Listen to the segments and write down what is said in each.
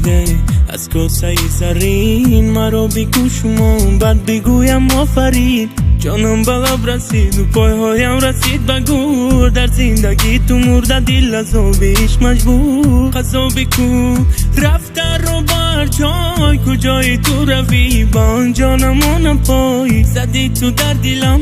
آمده از کاسه زرین، مرا بگو شما بعد بگویم آفرین. جانم به لب رسید و پایهایم رسید به گور، در زندگی تو مرده دل از آبش مجبور. قضا بگو رفته رو بر جای، کجای تو روی با جانم آنم پای. زدی تو در دلم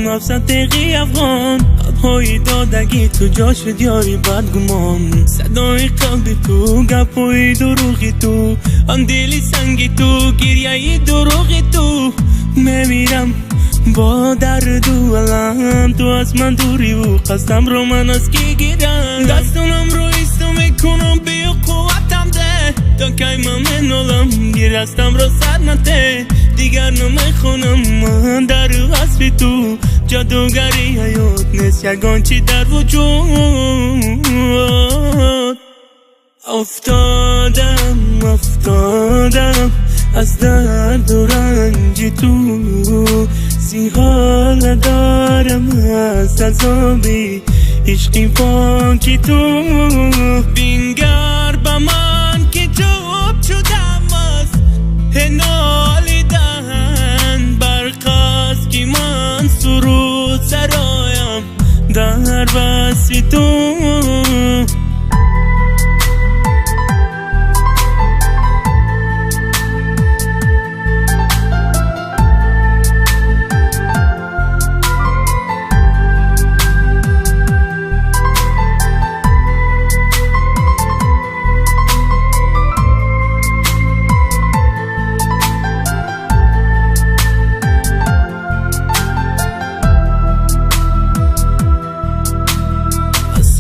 افسد دقی افغان، های دادگی تو جا شد یاری بدگمان. صدای قلبی تو گپای دروغی تو، آن دلی سنگی تو گریه دروغی تو. میمیرم با درد و علم، تو از من دوری و قصدم رو من از کی گیرم. دستونم رو ایستو میکنم بی قوتم ده، تا که من منالم گیر هستم رو سر نته. دیگر نمیخونم من در وصف تو، جادوگری حیات نیست یگان چی در وجود. افتادم از درد و رنج تو، حال دارم از عذابی عشقی پاکی تو. بینگر با من که جواب شدم از نالیدن، برخواست که من سرود سرایم در وصف تو.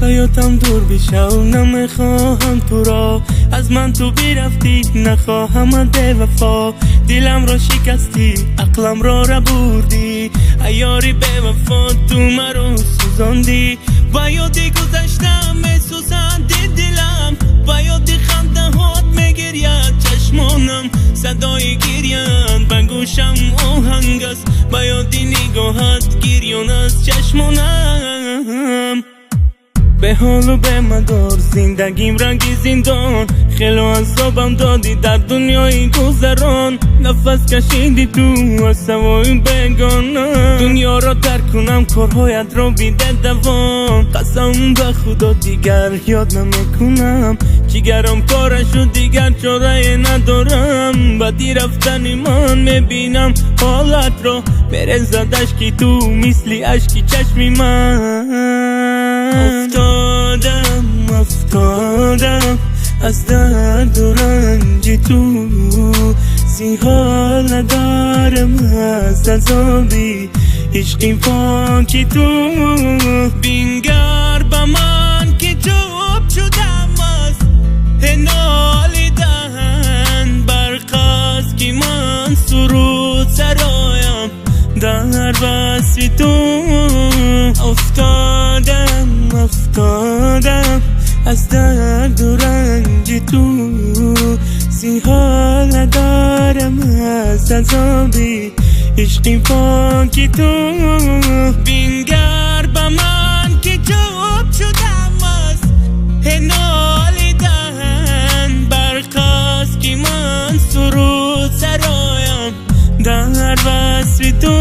حیاتم دور بشه و نمیخواهم تو را، از من تو بیرفتی نخواهم ده وفا. دلم را شکستی عقلم را بردی، ایاری به وفا تو مرا سوزاندی. با یادی گذشتم میسوزندی دلم، با یادی خنده هات میگرید چشمانم. صدای گریان به گوشم آهنگ است، با یادی نگاهت گریان از چشمانم. به حال و به مدار زندگیم رنگی زندان، خیلی عذابم دادی در دنیای گذران. نفس کشیدی تو از سوای بگانم، دنیا را ترک کنم کارهایت را بیده دوام. قسم به خدا دیگر یاد نمیکنم، جگرم پاره شد دیگر چاره ندارم. بدی رفتن من میبینم حالت را، میرزد اشکی تو مثل اشکی چشمی من. افتادم از درد و رنج تو، حال دارم از عذابی عشقی پاکی تو. بینگر با من که جواب شدم از نالیدن، برخواست که من سرود سرایم در وصف تو. افتادم از درد و رنج تو، حال دارم از عذابی عشقی پاکی تو. بینگر با من که جواب شدم از نالیدن، برخواست که من سرود سرایم در وصف تو.